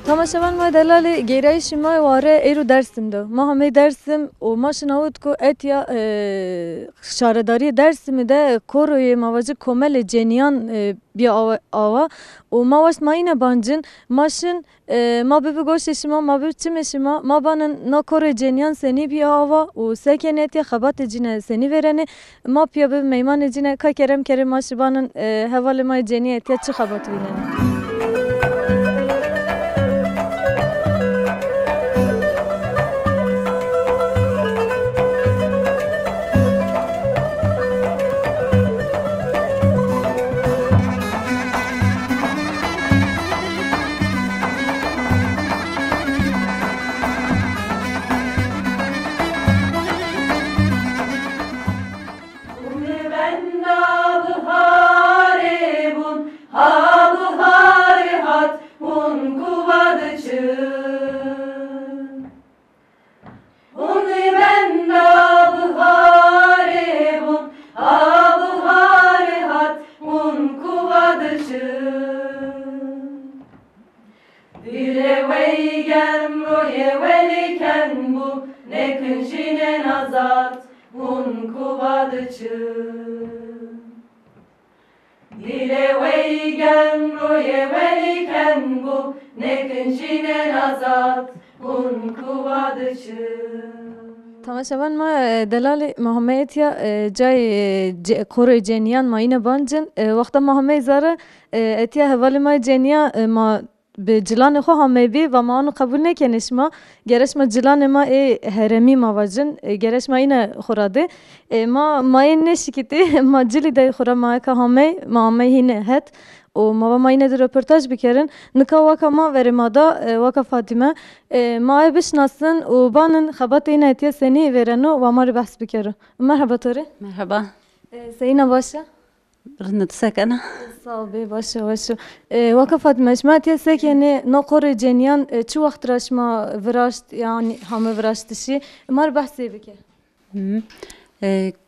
Tamaşavan ma delali gereği şima vare eru Dersim'de. Ma hame Dersim o ma şinavut ko etya şaredari Dersim'i de koroye mavacı komele ceniyan bir ava o ma vaş ma yine bancın maşın ma bebe goşe şima ma bebe çime şima ma banın na koroye ceniyan seni bir ava o seken etya xabat ecine seni vereni ma piya bebe meyman ecine ka kerem kerem ma şibanın hevale ma ceniye etya çı xabat vineni. Tamaşavan ma delali Muhammed ya cay kore ceniyan ma yine bancın vakta Muhammed zara etiya hevali ma ceniya ma be cilan xo hamebi ve ma onu kabul ne kenişma gereşma cilan ma heremi ma vacın gereşma yine xorade ma yine şikiti ma cili de xora ma ka hame yine het o ma yine de röportaj bikerin nika vaka ma verimada vaka Fatime ma bişnasın o banın xabat yine etiye seni vereno ve ma bahs bikerin. Merhaba Tori. Merhaba. Seyina başa. Rınıt sakana. Sağ ol be başa. Vaka Fatime şma etiye sekeni nokore ceniyan çu vakt raşma viraşt yani hame viraştışı ma bahsi bike.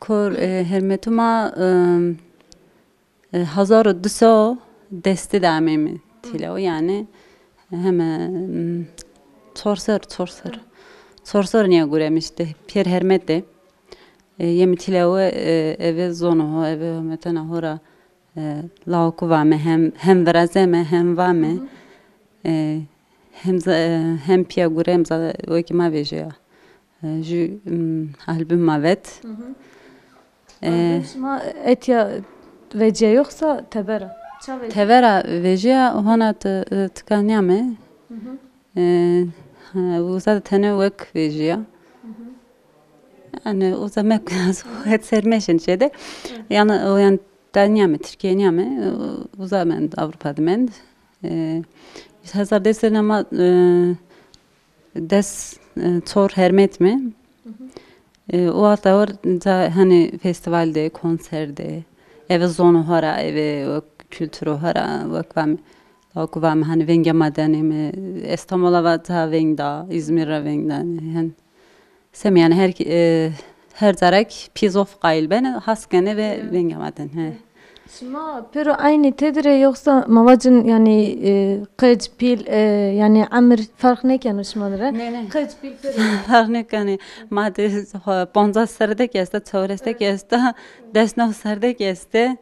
Kor hermetuma 1200 desti damemi tilo yani hemen çorsor niye göremişti Pierre Hermette yemi tilo eve zono eve metana hora lauku vame hem verazeme hem vame hem pia gurem za o ki ma veja ju albüm mavet Şma etya vece yoksa tebera. Tevera veja hona tkanyame uza tane vek veja yani uza mek het sermeşin şeyde yani tanyame Türkiye'nyame uza men Avrupa'da men hazır desen ama des çor hermet mi o hatta var hani festivalde konserde eve zonu hara eve kültürü hara vakvam hani venge madeni İstanbul'a vata vengda İzmir'e vengda yani sem yani her zarak pizof qail ben haskene ve venge madeni Şma pero aynı tedire yoksa mavacın yani qıç pil yani amir fark ne kan şmalara qıç pil fark ne kan madde 50 serde keste çevreste keste desnov serde keste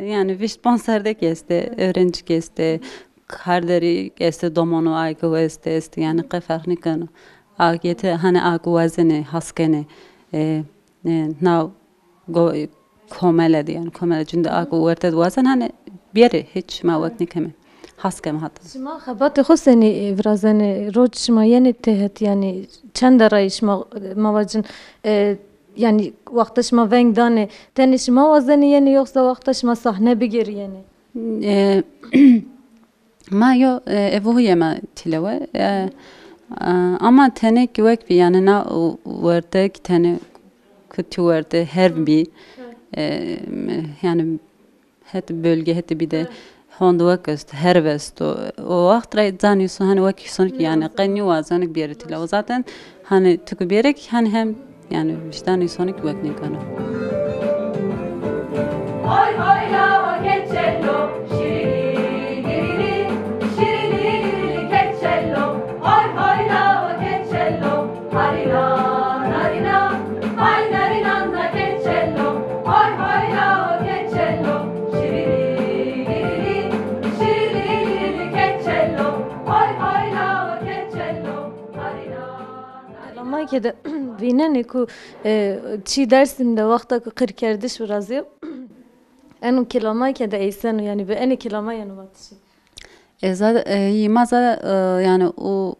yani vişpon serde keste öğrenci keste karderi keste domonu aygı keste yani fark ne kan agete hani agwazene haskene now go komele yani komele cünde agu verted vasen hani biri hiç ma vakti keme haskem hatta. Şma xabat xuseni vrazene roj şma yeni tehet yani çanda rayışma mavacın yani vakta şma vengdane teni şma vazeni yeni yoksa vakta şma sahne bigir yeni. Ma yo evu yema tileve ama tenek vek bir yani na vertek tene kötü verde her bir yani hep bölge hep bir de هون وقت هربست ووقت رأي زاني سو هن وقت سونك يعني قني وزانك بيرتي لو زاتن هن تكبيرك هن هم يعني وجداني سونك وقت نكانو Oy hoyla keçello şirili girili şirili girili keçello oy hoyla keçello harina narina hay narina na keçello oy hoyla keçello şirili girili şirili girili keçello oy hoyla keçello harina لما كده بيناني كو تشي درس من وقتها قر كردش ورازي انو كلامه كده ايسانو يعني بأني كلامه يعني واتشي Zaten Yılmaz'a yani o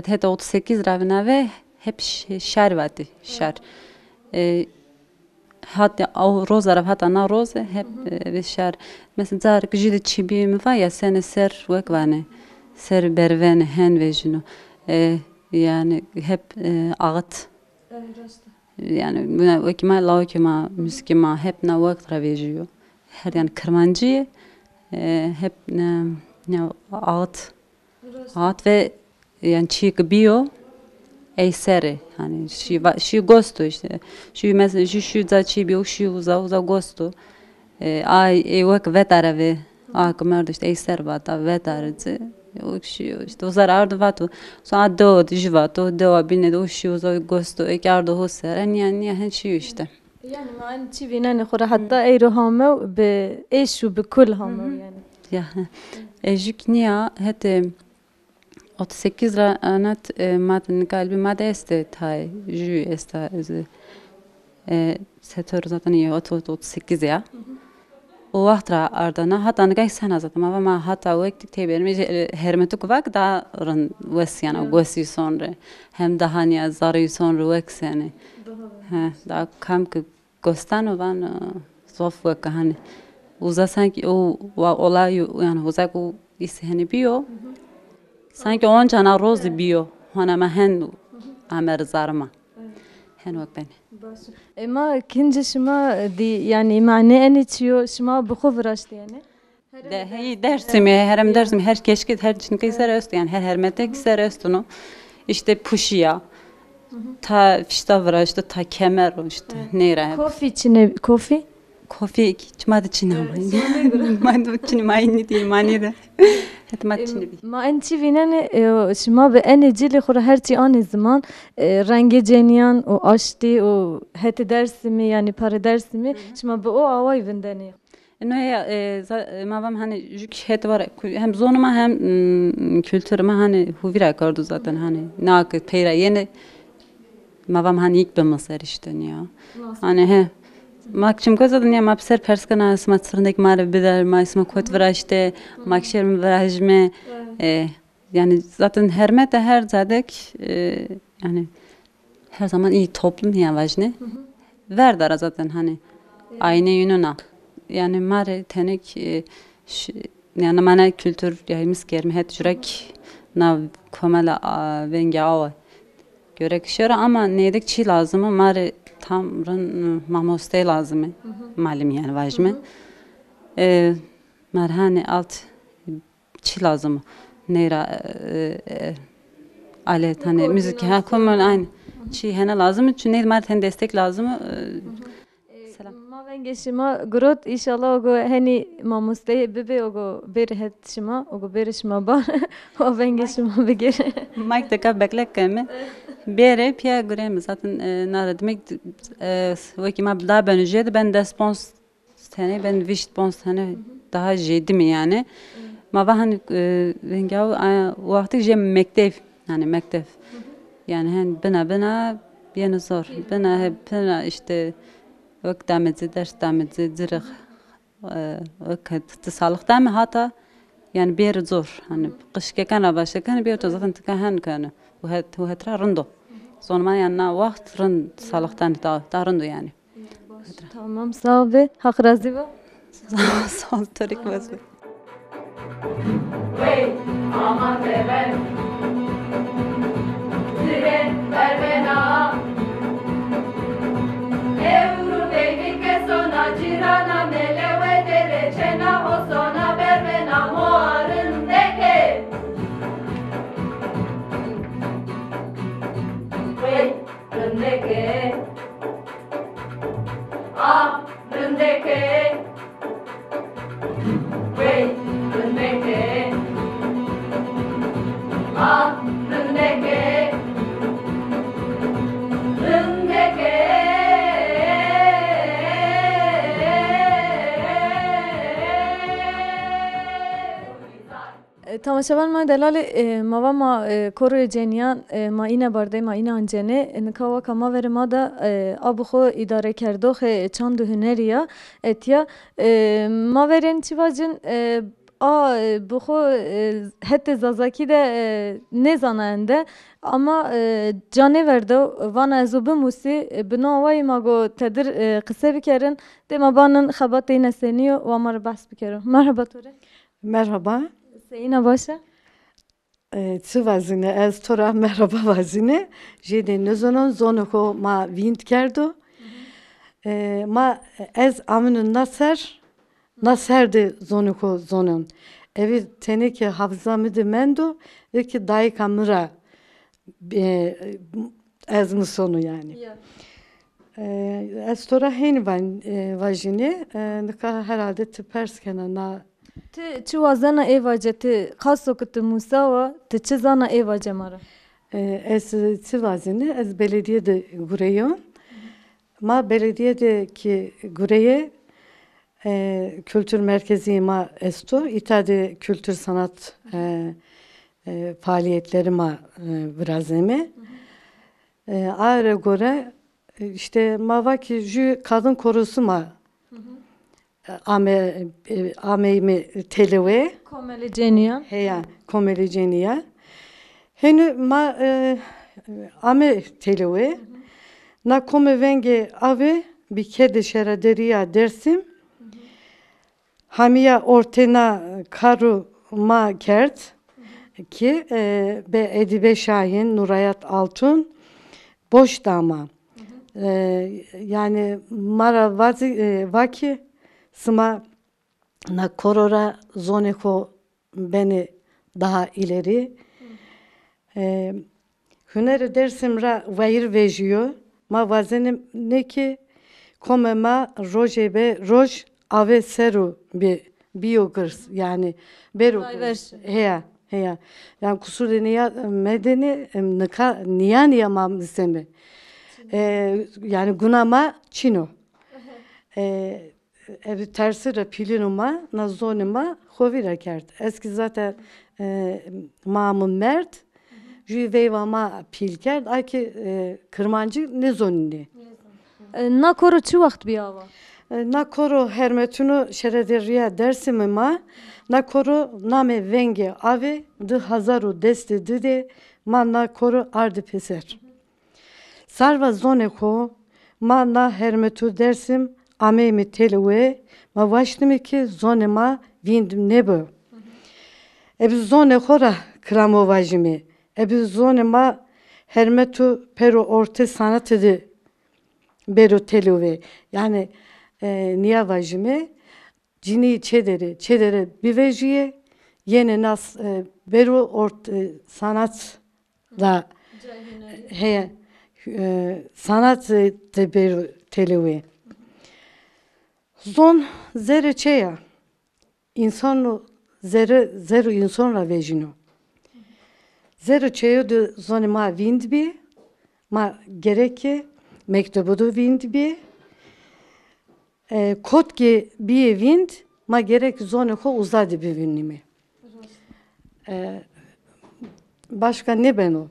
hep 38 ravına ve hep şer vardı şer. Hatta o rozlar hatta na roz hep ve şer. Mesela zar gücü de çibi mi var ya sene ser vakvane ser bervene hen ve jino. Yani hep ağıt. Yani buna vakima laukima müskima hep na vakt ravejiyor. Her yani kırmancı hep ne ağıt ve yani çiğ biyo eyseri hani şu gosto işte şu mesela şu za çiğ biyo şu za gosto ay vak vetara ve akımlarda işte eyser vata vetarıcı o şu işte o zarardı vatı sonra do dijvato do bine do şu za gosto ekardo hoser yani her şey işte. يعني ما انتي بيناني خورا حتى اي رهامه بايش وبكل هامه يعني Ya jükniya hete 38 ranat madden kalbi madeste tay jü esta sektör zaten iyi 38 ya. O vaktra ardana hatta ne sen zaten ama hatta vakti teberimi hermetuk vak da ran vesiyana gosi sonra hem daha niye zarı sonra vak yani. Da kam ki gostano van zof vak hani uza sanki o olay yani uza o isheni biyo sanki on cana roz biyo hana mahen amer zarma hen vak beni. اما كنج شما دي يعني معناه اني تشيو شما بخوف راشت يعني De hey dersimi herem dersim her keşke her çünkü ser öst yani her metek ser östunu işte puşiya ta fişta işte ta kemer işte neyre كوفي تشني كوفي kofi çmadı çinamayın madı çinamayın değil manire etmat çini ما انتي فيناني شما بأني جيلي خورا هرتي اني زمان رنگي جنيان و اشتي و هت درسمي يعني بار درسمي شما بو اواي فنداني İnno ya mavam hani jük het var hem zonuma hem kültürüme hani huvira kardı zaten hani nak peyra yeni mavam hani ilk bir masar işte ya hani he makçım kazadan ya mapser perskana smatsırındaki mare bider maisma kot vraşte makşerim vrajme yani zaten hermet her zadek yani her zaman iyi toplum ya vajne verdara zaten hani aynı yönüne yani mare tenek yani mana kültür yayımız kerme het jürek na komala venge ava görek şöyle ama neydik çi lazım mare tamrın mamoste lazım malum yani vajme marhane alt çi lazım neyra alet hani müzik ha komün aynı çi hene lazım çünkü mare ten destek lazım ما بنجي شما قرود إن شاء الله وجو هني ما مستعد ببي وجو بيرهت شما وجو بير شما بار وبنجي شما بيجي Mike de ka beklek keme. Bere pia gurem zaten narademek vaki ma daha ben jedi ben de spons tane ben viş spons tane daha jedi mi yani. Ma vahan vengav vakti jem mektef yani mektef. Yani hen bina yani zor. Bina işte vak damezi ders damezi zırh vak sağlıkta mı hata yani bir zor hani kış kekana başlakan bir zaten tıkahan kanı bu hatra rındo sonra yani vakt rınd sağlıktan da rındo yani tamam sağ ol be hak razı be sağ ol tarik vazı Hey aman ben Zire verbena Euro de que sona girana mele we de recena o sona verbena Tamaşavan ma delali mava ma koro ceniyan ma ine barde ma ine ancene nikava kama vere ma da abu xo idare kerdo xe çandu hüneriya etiya ma veren çivacın a bu xo hette zazaki de ne zanende ama cane verdi vana ezubu musi bina vay mago tedir kısa bikerin de ma banın xabat yine seniyor ve amar bahs bikerim. Merhaba Tore. Merhaba. Seyina başa. Çi vazine ez tora merhaba vazine. Jede nezonon zonoko ma vind kerdo. Ma ez amının naser de zonoko zonon. Evi teneke hafızamı de mendo ve ki dayı kamera ez musonu yani. Ez tora hen van vajine nika herhalde tıperskena na Ti çi wazana evace ti kaso kutu Musa ve ti çi zana evace mara. Ez Sivas'ını ez belediyede gureyon. Ma belediyedeki gureye kültür merkezi ma esto. İtade kültür sanat faaliyetleri ma biraz eme. Ağrı göre işte ma vaki jü kadın korusu ma ameyimi televe. Komeli ceniyan. Heya komeliceniya. Henü ma ame televe. Na kome venge ave bir kede şeraderiya dersim. Hamiya ortena karu ma kert ki be Edibe Şahin, Nurayat Altun boş dama. Yani mara vaki sıma na korora zoneko beni daha ileri. Hüneri dersim ra vayır vejiyor. Ma vazenim ne ki kome ma rojebe roj ave seru bir biyogırs yani beru heya yani kusur niya medeni niya mam semi yani gunama çino evi tersi de pilinuma nazonuma hovira kert eski zaten mamın mert jüveyva ma pil kert ay ki kırmancı ne zonini Na koro çi vakt biyava. Na koro hermetunu şerederiya dersimi ma na koro name venge ave dı hazaru desti dide ma na koro ardı peser. Sarva zoneko ma na hermetu dersim amemi telue ma vaştimi ki zonema vindim nebo. Ebi zoneko ra kramovajimi. Ebi zonema hermetu pero orte sanatıdı beru telue. Yani niye vajime cini çedere bivejiye yeni nas beru ort sanat da he sanat de beru telue zon zere çeya insanu zeru insonla vejino zere çeyo de zoni ma vindbi ma gereki mektubudu vindbi kotki bir vind ma gerek zone ko uzadı bir vinimi. Başka ne ben o?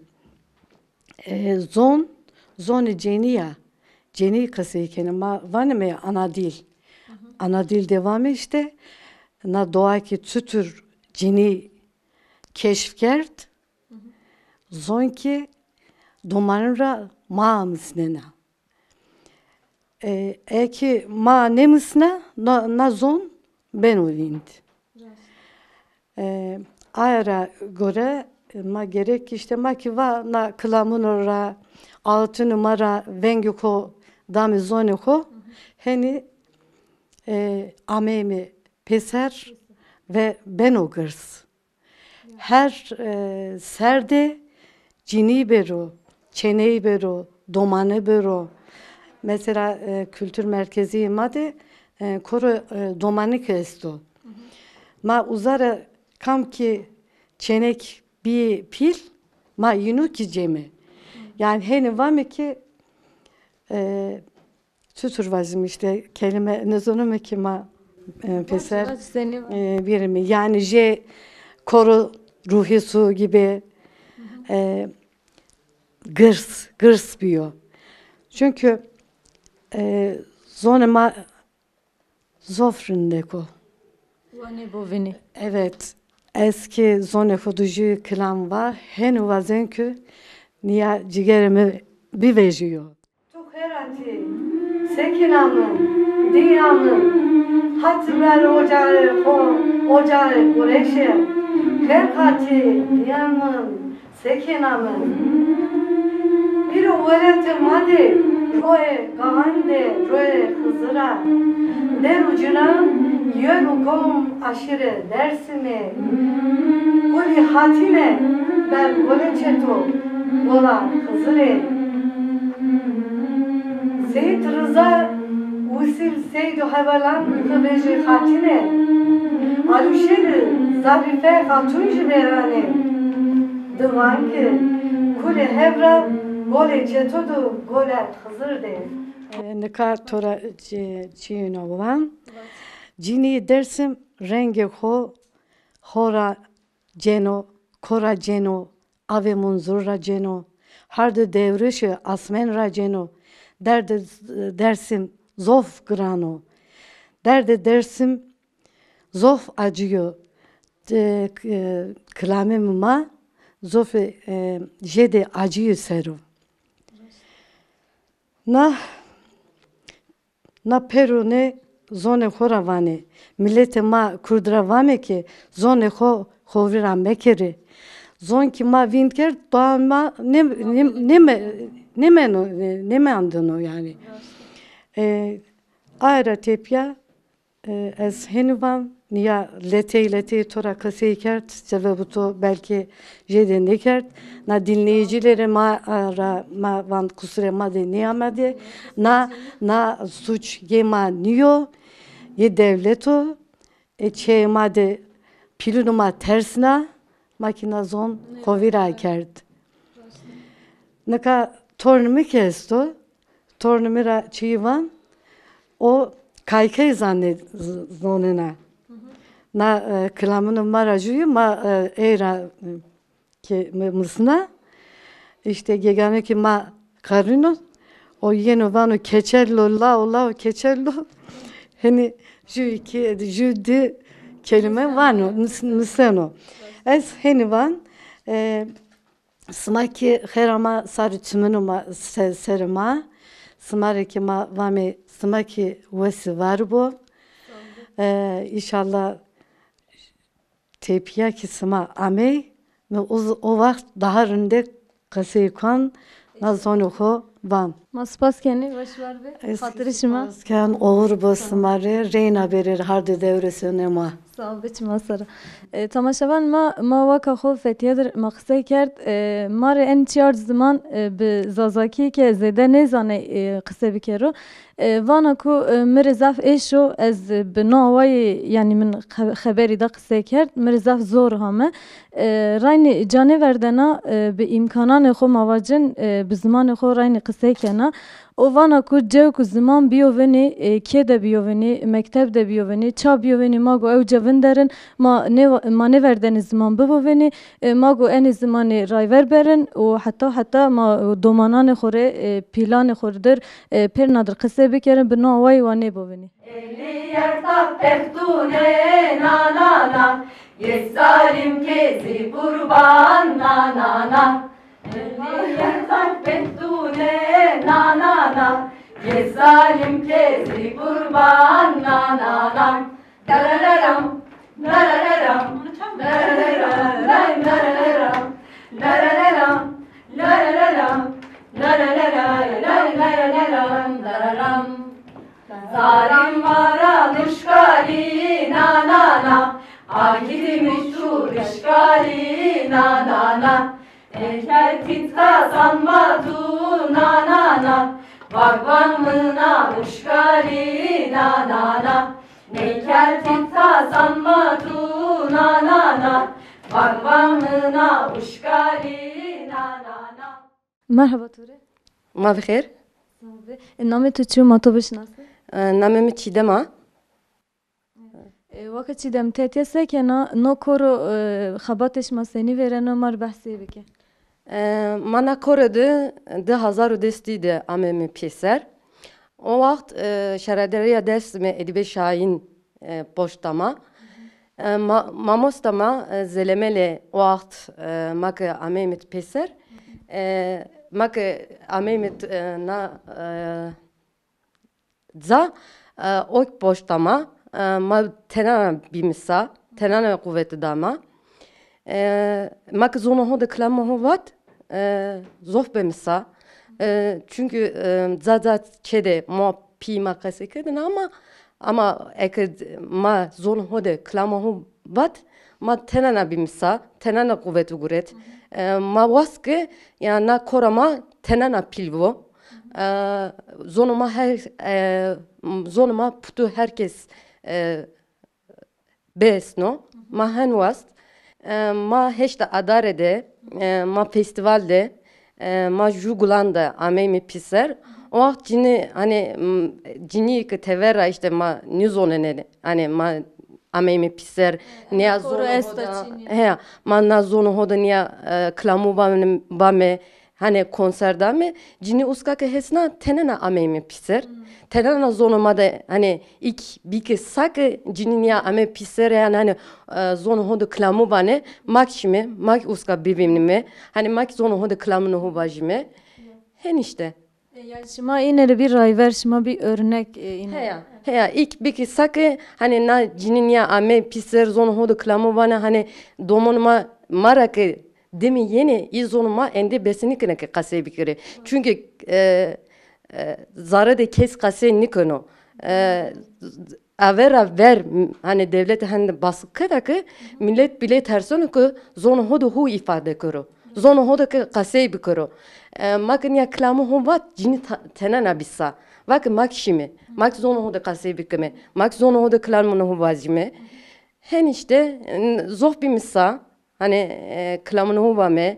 Zone ceniya. Ceni kasayken ma vanime ana dil. Ana dil devamı işte. Na doğa ki tütür ceni keşfkert. Zon ki domanra ma misnena. Eki ma ne misne na zon ben uvind. Ayara göre ma gerek işte ma ki va na kılamun ora altı numara vengi ko dami zone ko heni amemi peser ve ben o gırs. Her serde cini bero, çeneyi bero, domane bero. Mesela kültür merkezi made koro domanik esto. Ma uzara kam ki çenek bir pil ma yinu ki cemi. Yani heni vami ki tütür vazim işte kelime ne zonumu ki ma peser birimi. Yani je koro ruhi su gibi gırs büyüyor. Çünkü zonema zofrindeko. Vane bovini. Evet. Eski zone huducu kılan var. Henu vazenkü niye ciğerimi bir vejiyor. Tukherati, sekinamın, diyamın, hatmer ocağı kureşe, herkati, diyamın, sekinamın. Bir öğretim hadi, roe gahande, roe hızıra, derucuran, yörukum aşırı dersimi, kuli hatine, ben gole çeto, gola hızırı. Seyyid Rıza, usil Seyyid-i Hevalan, kıveci hatine, aluşeri, zarife hatuncu verane, divan ki, kuli hevra, gole çetodu, gole hızır de. Ne kadar tora çiğne olan, cini dersim rengi hora ceno, kora ceno, ave munzurra ceno, hardı devrişi asmenra ceno, derde dersim zof grano, derde dersim zof acıyor, kılamemima zof jede acıyor seru. Na peru ne zone horavane, millete ma kurdravame ki zone hovira mekeri. Zon ki ma vinker doğama ne me andın yani. Ayrı tepya ez henuvan niya lete tora kasayı kert cevabı to belki jede ne kert na dinleyicilere ma van kusure ma de niyamade na suç yema niyo ye devleto çeyma de pilunuma tersna makina zon kovira kert naka tornumu kesto tornumira çivan o kaykay zannet zonuna na kılamının maracıyı ma era ki mısna işte gegame ki ma karino o yeno vano keçello la keçello hani şu iki jüdi kelime vano mıseno es hani van smaki herama sarı tümünuma serma smareki ma vame smaki vesi var bu inşallah tepiya ki sma amey ve o vakit daha rinde kaseykan nazonu van. Maspas kendi başvar ve hatırışıma. Masken olur basmare reyna berir harde devresine ma. Sağ ol biçim asara. Tamaşavan ma vaka xo fetiyedir maqsay kert mare en çar zaman bi zazaki ke zede ne zane qise bikero vana ku mirzaf eşo ez bi navay yani min xeberi da qise kert mirzaf zor hame rayni cane verdena bi imkanan xo mavacin bi zaman xo rayni qise kena o vana ku cev ku zaman biyoveni kede biyoveni mektep de biyoveni ça biyoveni mago ev cevinderin ma ne verdeni zaman biyoveni mago en zamanı rayver berin o hatta ma domanan xore plan xoredir per nadir qise bikerin bi navay wa ne biyoveni Yerta pehtune na na na yes zalim kezi kurban na na na Yerta pehtune na na na yes zalim kezi kurban na na na Darararam darararam darararam darararam darararam darararam darararam darararam Zalim vara nuşkali na na na Akidimi şu işgali na na na Eker tit kazanmadı na na na Vagvan mına nuşkali na na na Eker tit kazanmadı na na na Vagvan mına nuşkali na na na Merhaba Ture. ما بخير نامت تو چیو ما تو بشناسه؟ نامم چیدما وقت چی دم تیتیا سکه نو کورو خباتش مسنی وره نو مر بحثی بکه Mana Kore'de 2010'de amemi piyser. O vakit şerederiye desme Edibe Şahin boştama. Mamostama zelemele o vakit makı amemit piyser. Makı amemit na za ok boştama. Ma tenana bimsa, tenana kuvveti dama. Makı zonu hoda klama hovat. Zof bemsa. Çünkü zaten çede ma pi makası kedin ama eked ma zon hode klama hovat ma tenana bimsa tenana kuvveti guret ma vaske ya na korama tenana pilvo zonuma zonuma putu herkes besno ma henvast ma heşte adarede ma festivalde ma jugulanda amemi piser o vakit cini hani cini ki tevera işte ma nizonene hani ma amemi piser niya zonu hoda he ma na zonu hoda niya klamu bame hani konserde mi cini uska ke hesna tenena amemi piser tenena zonuma da hani ilk bir kez sakı cini niya ame piser yani hani zonu hoda klamu bane makşime mak uska bibimnime hani mak zonu hoda klamunu hubajime hen işte. Yani şima yine bir rayver şima bir örnek yine. Heya ilk bir kez sakı hani na cini niya ame piser zonu hoda klamu bane hani domonuma marake demi yeni izonuma ende besinikine ke kase bikire. Çünkü zara de kes kase nikono. Avera ver hani devlet hani baskı da ki millet bile tersonu ki zonu hodu hu ifade kuru. Zonu hodu ki kase bikuru. Makın ya klamu hu vat cini tenana bisa. Bak mak şimi. Mak zonu hodu kase bikime. Mak zonu hodu klamunu hu vazime. Hen işte zoh bir misa. Hani klamunu hu vame.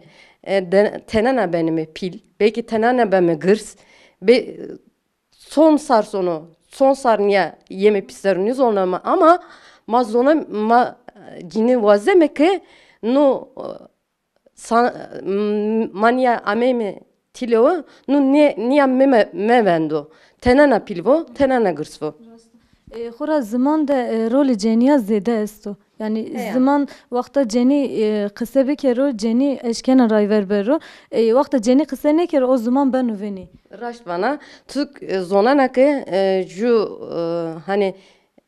Tenana benime pil. Belki tenana benime gırs. Son sar niye yeme pisleriniz olma ama mazona ma cini vazeme ke no mania ameme tilo no niye me vendo tenana pilvo tenana gırsvo. خورا زمان ده رول جنیا زیده است یعنی زمان وقتا جنی قصه بکرو جنی اشکن رایور برو وقتا جنی قصه نکر o zaman ben uveni. Raşt bana Türk zonana ke ju hani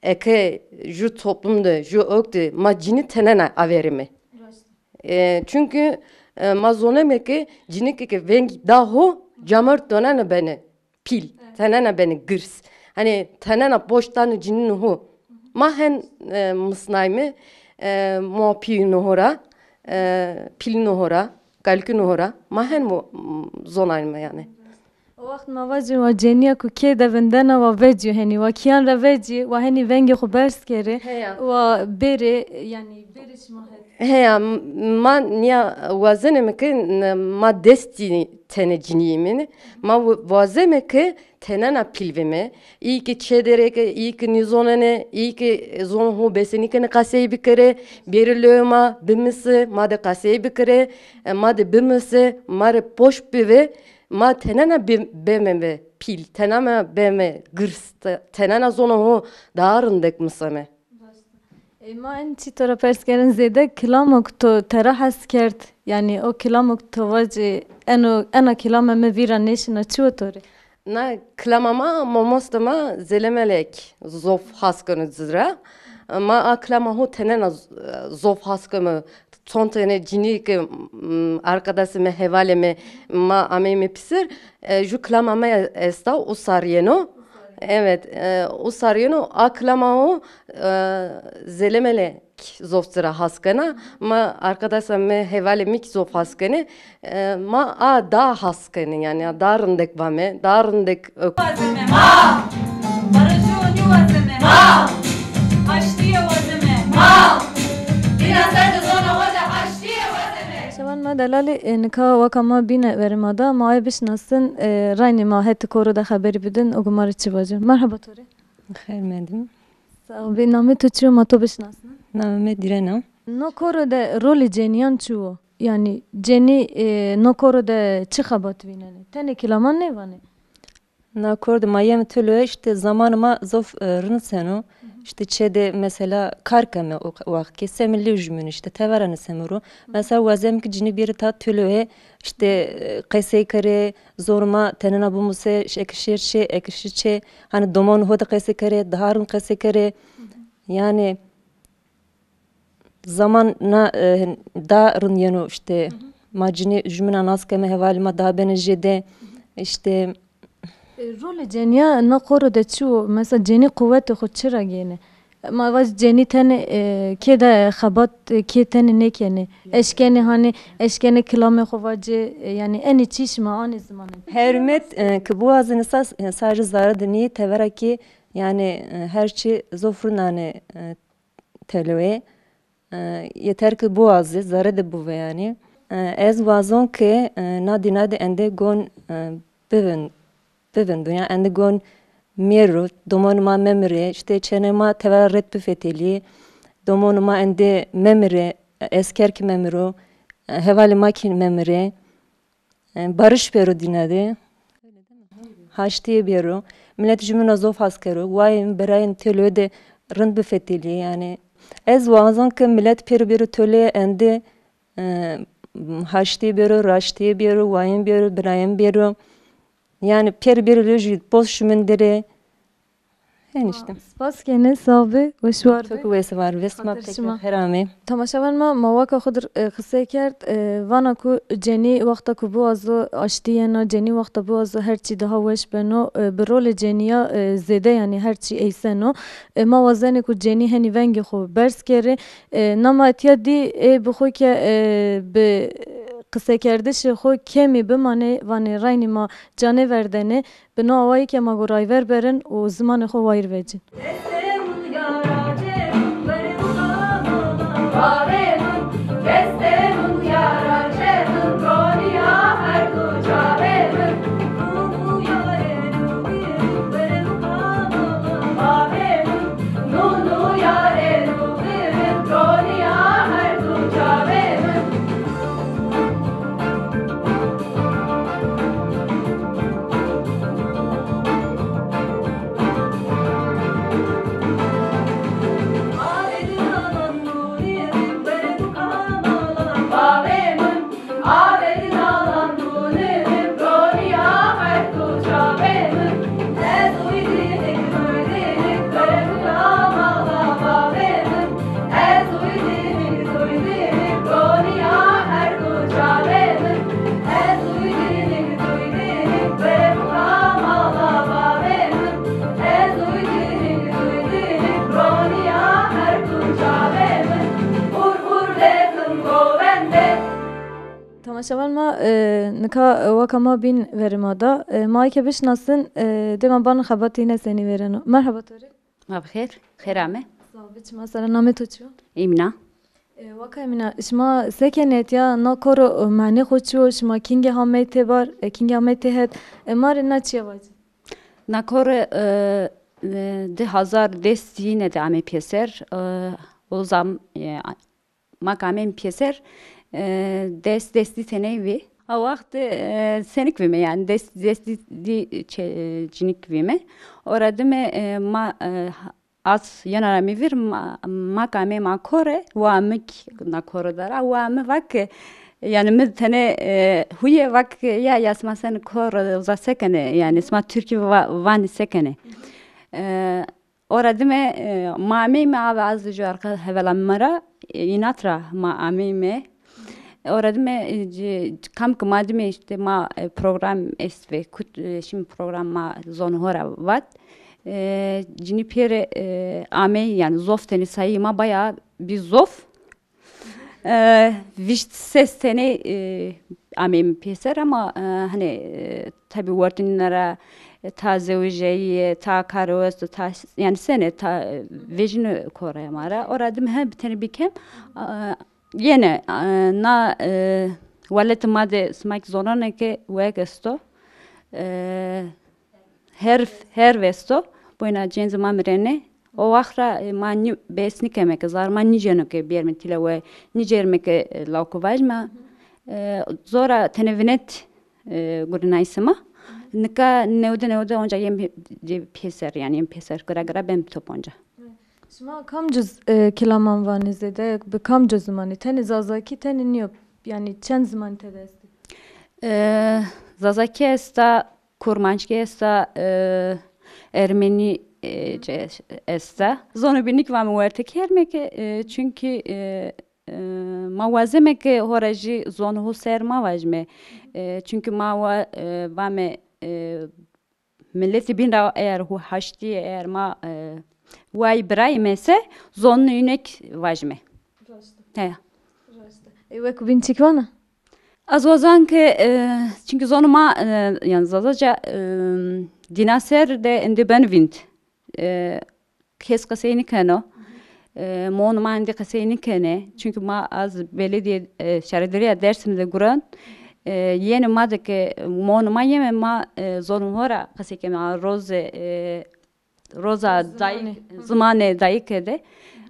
eke ju toplumda ju ökte ma cini tenena averimi. Çünkü ma zoneme ke cini ke vengi daho camar dönene beni pil tenena beni gırs. Hani tenena boştan cinin hu. Mahen mısnayme mo pi nuhora pil nuhora kalkü nuhora mahen mo zonayma yani. O vakit mavacı ve ceniya ku ke de vendena ve veci hani ve kiyan re veci ve hani vengi xubers kere ve beri yani beri şmahet. Heya ma niya vazenem ke ma desti tene ciniyimin ma vazeme ke tenena pilveme iyi ki çedereke iyi ki nizonene iyi ki zon hu besenikene kasey bikere berilöma bimisi ma de kasey bikere ma de bimisi ma de poş bive ma tenena bememe pil tenena beme gırs tenena zon hu dağırındek mısame. ما انتی تو را پرس کردن زیده کلامک تو تراحس کرد یعنی او کلامک تو واجه انا کلام ویران نشنا چو توره Na klamama momostama zelemelek zof haskını zıra. Ma aklama hu tenena zof haskımı tontene cini ki arkadaşımı hevaleme ma amemi pisir. Ju klamama esta usaryeno. Evet, usaryeno aklama hu zelemelek zoftsıra haskana ma arkadaşım hevalemik zof haskını ma a da haskını yani darındek vame darındek Vazime ma barajuni vazime ma haştiye vazime ma dinaserde zona vaza haştiye vazime شوان ما دلالی نکا وکما بینه ورمادا مای بشناسن رای ما هت کورو ده خبری بدن او گمار چی واجه مرحبا توره خیر مدیم Ve name tu çu ma to bişnasın. Name Direna. No koro de rolü ceniyan çu. Yani ceni no koro de çi xabat vinene. Tene kilaman ne vane? Nakord mayem tülü işte zamanıma zof rınsenu. İşte çede mesela karkame o vakti semilli jümün işte teveranı semuru. Mesela vazem ki cini bir ta tülü işte kayse kare zorma tenena bu muse ekşirçe hani domon hoda kayse kare daharın kayse kare yani zamanla da rın yenu işte macini jümün naskame hevalima da bene jede işte Rolü ceniya no koro de çu. Mesela ceni kuvveti xo çira gene. Ma vaz ceni tene ke de xabat ke tene ne kene. Eşkeni hani eşkeni kilame xo vacı yani eni çişma ani zamanı. Hürmet ki bu azın sadece zarı dini tevera ki yani her şey zofrunane telve yeter ki bu azı zarı da bu ve yani ez vazon ki nadi ende gon bevin dünya ende gon miru domonuma memre işte çenema tevera ret büfeteli domonuma ende memre esker ki memru hevali makin memre barış peru dinadi haştiye beru millet cümle zof askeru vayim berayin tölö de rınd büfeteli yani ez vazon ki millet peru beru tölö ende haştiye beru raştiye beru vayim beru berayim beru yani peru beru lojit boz şümündere işte Spas gene sabi hoş vardı. çok vesi var vesma Hatırşıma. tekrar herame Tamaşavan ma mavaka xudur xise kerd vana ku ceni waqta ku bu azu aştiyena ceni waqta bu azu her çi daha weş beno bi rolê ceniya zêde yani her çi eyseno ma wazene ku ceni henî vengê xwe bers kere nama etiya dî bi xwe ke bi qisekerdişê xwe kemî bimane vanê raynî ma canê verdene bi no awayî ke ma gorayver berin û zimanê xwe wayîr vecin. Tamaşavan ma nika vakama bin verimada ma ke bişnasın deman bana xabatine seni vereno. Merhaba Tori. بخير خير عمي Sabit mesela name tuçu. إيمنا Vaka emina şma sekenet ya na koro mane xoçu şma kinge hamete var kinge hamete het mar na çiye vacı. ناكور ده هزار دست yine de عمي بيسر o zam makamem piyser desti senevi a vakti senik vime yani desti di cinik vime orada me ma az yanara mi vir makame makore vamik nakore dara vame vak yani mi tane huye vak ya yasma sen kor za sekene yani isma Türkiye vani sekene orada me mami me av az jarka hevelamara inatra mami me orada me kam kmadime işte ma program esve şimdi program ma zon hora vat cini pere ame yani zof teni sayıma bayağı bir zof viş ses teni amem peser ama hani tabi wordinlara ta zevjeyi ta karos ta yani sene ta vejini koraya mara oradım hem bir tane bikem yine na valet made smak zonane ke wegesto her vesto boyuna cenz mamrene O vakra mani besnik emek zar mani jenoke bir mentile ve nijermek laukuvajma zora tenevinet gurinaysama nika neude onca yem peser yani yem peser gara bem toponca. شما کم جز کلامان وانی زده به کم جز زمانی تن زازاکی تن نیو yani چند زمان تدستی Zazaki esta, Kurmançki esta, Ermeni esta. Zonu binik ve muertek hermeke çünkü mavazemeke horaji zonu huser mavajme. Çünkü mava vame milleti bin ra eğer hu haşti eğer ma vay bray mese zonu ünek vajme. He. Ve kubin çıkvana Az ozan ki çünkü zonuma yani zazaca dinaser de indi ben vint kes kaseyni kano monuma indi kaseyni kene çünkü ma az belediye şerideriye Dersim'de guran yeni madde ki monuma yeme ma zonum hora kaseyke ma roza dayı zamane dayı kede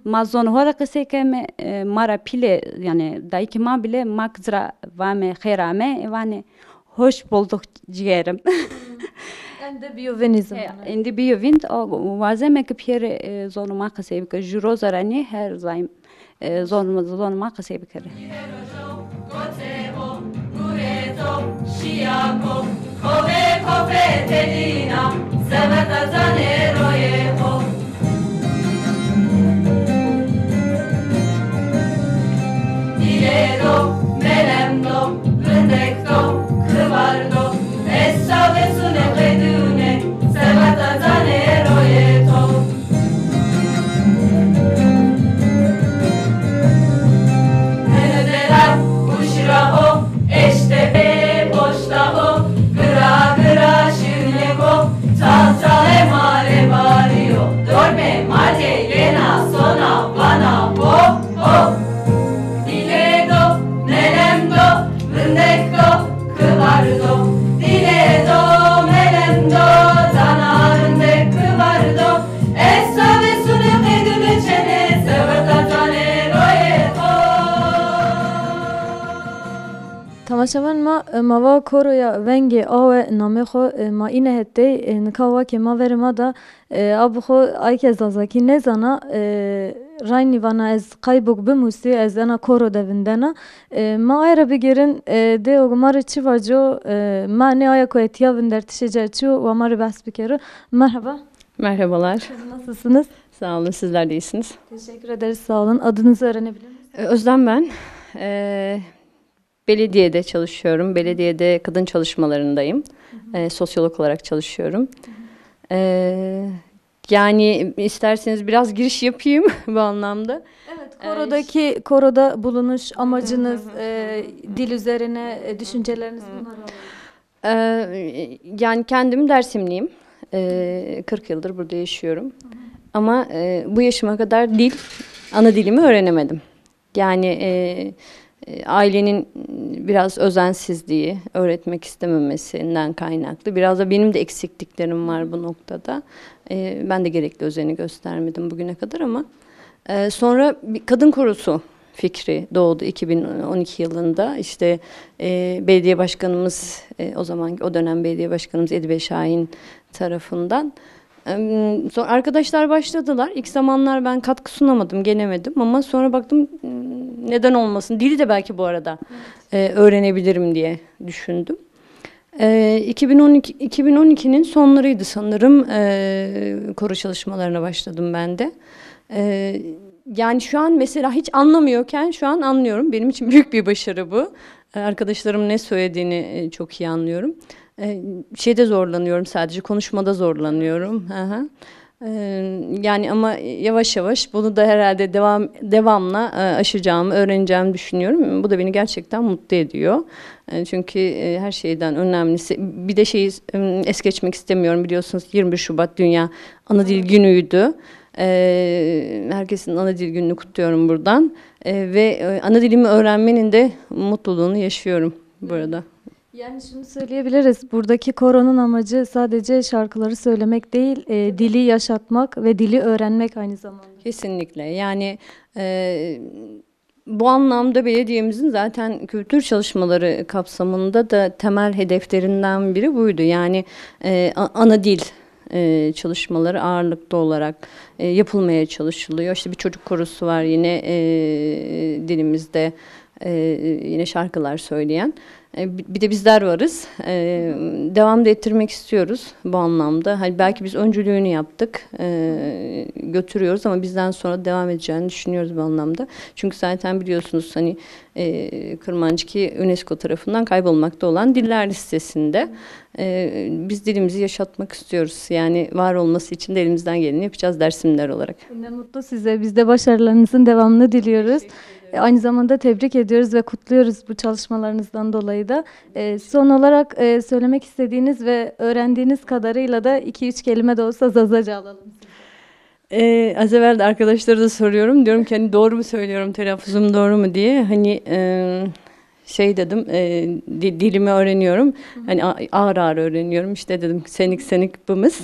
ma zon hora kaseyke me mara pile yani dayı ki ma bile makzra vame khairame vane hoş bulduk ciğerim. ende biyo venizm Indi biyo vint o vazeme ki piyere zonuma kaseyke juroza rani her zaim zonuma kaseyke. Shiako, kove telina, seveta zanerojeho. Diledo, melemdo, rındekdo, kıvardo, essa vesune vedune, seveta zanerojeho. Nenedeler, uşraho, eştepe, boştaho, gra şirneko, tal emare vario, dorme mate yena sona vana ho ho. Diledo, melemdo, rındekdo, kıvardo, diledo, melemdo, zana rındek kıvardo, essa vesune kedüne çene, sevata tane royeto. تماشاvan ma mava koroya venge ave name xo ma ine hette nikawa ke ma verma da abu xo ay ke zazaki ne zana rayni vana ez kaybok bimusi ez ana koro devindena ma ayra bigerin de o mar çivajo ma ne aya ko etiya vinder tişecerçu ve mar bas bikeru merhaba Merhabalar. nasılsınız? Sağ olun. Sizler de iyisiniz. Teşekkür ederiz sağ olun adınızı öğrenebilir miyiz? Özlem ben. Belediyede çalışıyorum. Belediyede kadın çalışmalarındayım. Sosyolog olarak çalışıyorum. Yani isterseniz biraz giriş yapayım bu anlamda. Evet, koroda bulunuş amacınız, dil üzerine düşünceleriniz bunlar Yani kendim Dersimliyim. 40 yıldır burada yaşıyorum. Ama bu yaşıma kadar ana dilimi öğrenemedim. Yani ailenin biraz özensizliği, öğretmek istememesinden kaynaklı. Biraz da benim de eksikliklerim var bu noktada. Ben de gerekli özeni göstermedim bugüne kadar ama sonra bir kadın korosu fikri doğdu 2012 yılında. İşte belediye başkanımız, o dönem belediye başkanımız Edibe Şahin tarafından. Sonra arkadaşlar başladılar. İlk zamanlar ben katkı sunamadım, gelemedim ama sonra baktım neden olmasın. Dili de belki bu arada öğrenebilirim diye düşündüm. 2012'nin sonlarıydı sanırım koro çalışmalarına başladım ben de. Yani şu an mesela hiç anlamıyorken şu an anlıyorum. Benim için büyük bir başarı bu. Arkadaşlarım ne söylediğini çok iyi anlıyorum. Şeyde zorlanıyorum sadece, konuşmada zorlanıyorum. Yani ama yavaş yavaş bunu da herhalde devamla aşacağımı, öğreneceğimi düşünüyorum. Bu da beni gerçekten mutlu ediyor. Çünkü her şeyden önemlisi, bir de şeyi es geçmek istemiyorum, biliyorsunuz 21 Şubat Dünya Ana Dil Günü'ydü. Herkesin ana dil gününü kutluyorum buradan. Ve ana dilimi öğrenmenin de mutluluğunu yaşıyorum burada. Yani şunu söyleyebiliriz. Buradaki koronun amacı sadece şarkıları söylemek değil, dili yaşatmak ve dili öğrenmek aynı zamanda. Kesinlikle. Yani bu anlamda belediyemizin zaten kültür çalışmaları kapsamında da temel hedeflerinden biri buydu. Yani ana dil çalışmaları ağırlıklı olarak yapılmaya çalışılıyor. İşte bir çocuk korosu var yine dilimizde yine şarkılar söyleyen. Bir de bizler varız. Devam da ettirmek istiyoruz bu anlamda. Hani belki biz öncülüğünü yaptık, götürüyoruz ama bizden sonra devam edeceğini düşünüyoruz bu anlamda. Çünkü zaten biliyorsunuz hani Kırmancıki UNESCO tarafından kaybolmakta olan diller listesinde. Biz dilimizi yaşatmak istiyoruz. Yani var olması için de elimizden geleni yapacağız Dersimliler olarak. Ne mutlu size. Biz de başarılarınızın devamını diliyoruz. Aynı zamanda tebrik ediyoruz ve kutluyoruz bu çalışmalarınızdan dolayı da. Son olarak söylemek istediğiniz ve öğrendiğiniz kadarıyla da 2-3 kelime de olsa Zazaca alalım. Az evvel de arkadaşlara da soruyorum. Diyorum ki hani doğru mu söylüyorum, telaffuzum doğru mu diye. Hani şey dedim, dilimi öğreniyorum. Hani ağır ağır öğreniyorum. İşte dedim senik bımız.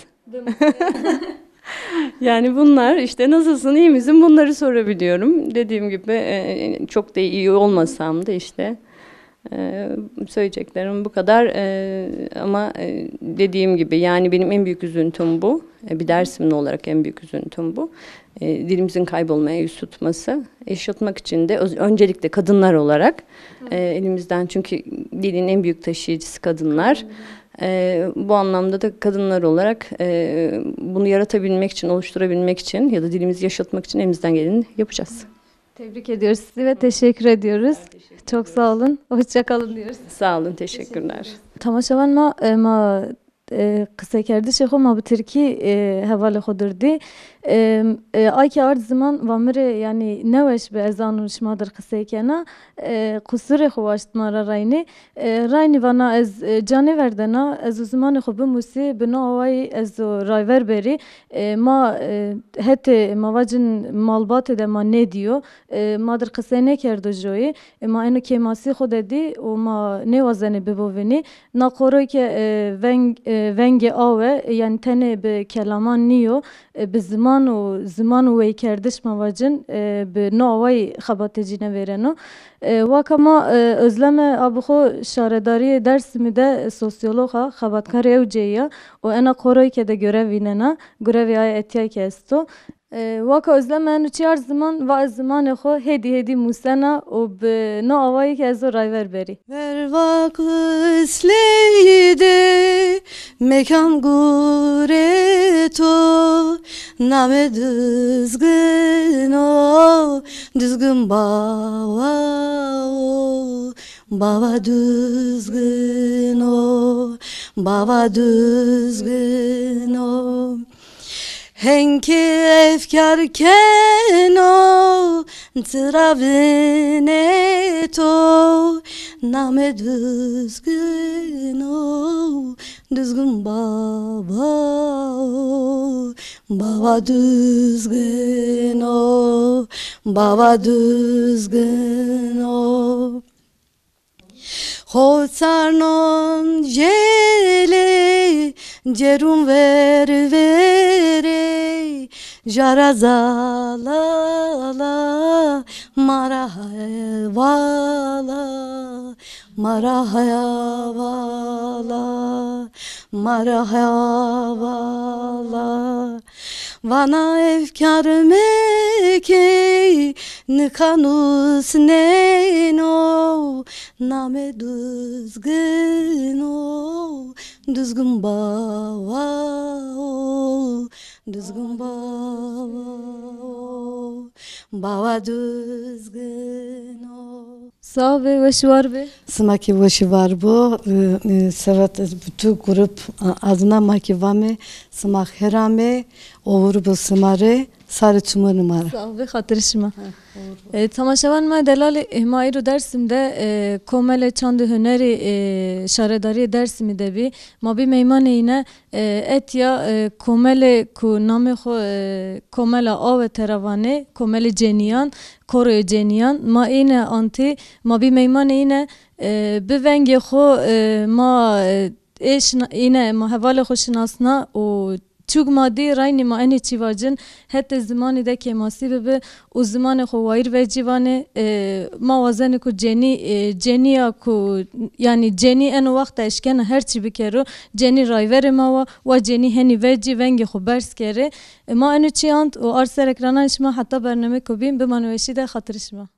Yani bunlar işte nasılsın, iyi misin bunları sorabiliyorum. Dediğim gibi çok da iyi olmasam da işte söyleyeceklerim bu kadar. Ama dediğim gibi yani benim en büyük üzüntüm bu. Bir Dersimli olarak en büyük üzüntüm bu. Dilimizin kaybolmaya yüz tutması. Yaşatmak için de öncelikle kadınlar olarak elimizden, çünkü dilin en büyük taşıyıcısı kadınlar. Bu anlamda da kadınlar olarak bunu yaratabilmek için, oluşturabilmek için ya da dilimizi yaşatmak için elimizden geleni yapacağız. Tebrik ediyoruz sizi ve teşekkür ediyoruz. Çok sağ olun. Hoşça kalın diyoruz. Sağ olun, teşekkürler. تماشاوان ما قصه کرده شخو ما به ترکی حوال خود دردی آی که آرد زمان و مره یعنی نوش به ازان و شما در قصه کنه قصور خواشت مارا راینی وانا از جانه وردنا از زمان خو بموسی بنا آوای از رایور بری ما هت مواجن مالبات ده ما ندیو ما در قصه نکرده جوی ما اینو که ماسی خود دی و ما نوازنه ببوینی ناقوروی که ونگ آوه یعنی تنه به کلامان نیو به زمان و وی کردش مواجن به نوعی خباتجینه ورنو وکما özlem abxo şaredari Dersim'de de sosyologa xabatkar evceya o ena koroy ke de görevine görevi ay etiyay kesto وکا özlem enu çiyar zaman ve zaman xo hedi musena o be no avay ke zo rayver beri ver vakisleydi mekan gureto name düzgün o düzgün baba o baba düzgün o baba düzgün o Henki efkarken o travine to name düzgün o düzgün baba o baba düzgün o baba düzgün o Hotsarnon jele cerum vere jarazala marahavala marahavala Vana efkar meke nıkanus neno name düzgün o düzgün baba o düzgün baba o baba düzgün o Sağ ve şuar be Smaki vaşı var bu sevat bütün grup adına maki vame smak herame o grubu smare Sarı çumur numara. Sağ ol ve hatırışma. Tamaşavan ma delali mairu Dersim'de komele çandı hüneri şaredari Dersim'i de bir ma bir meymane yine etya komele ku name xo komela ave teravane komele ceniyan koro ceniyan ma yine anti ma bir meymane yine bivenge xo ma eş yine ma hevale xoşnasna o چوک مادی راینی ما اینی چیواجن حتی زمانی ده که ماسی به او زمان خو وایر و جیوانه ما وزن کو جنی کو یعنی جنی انو وقت اشکن هر چی بکرو جنی رایور ما و جنی هنی و جیونگی خو برس کره ما اینو چیاند و ارسر اکرانش ما حتی برنامه کو بیم به منوشی ده خاطرش ما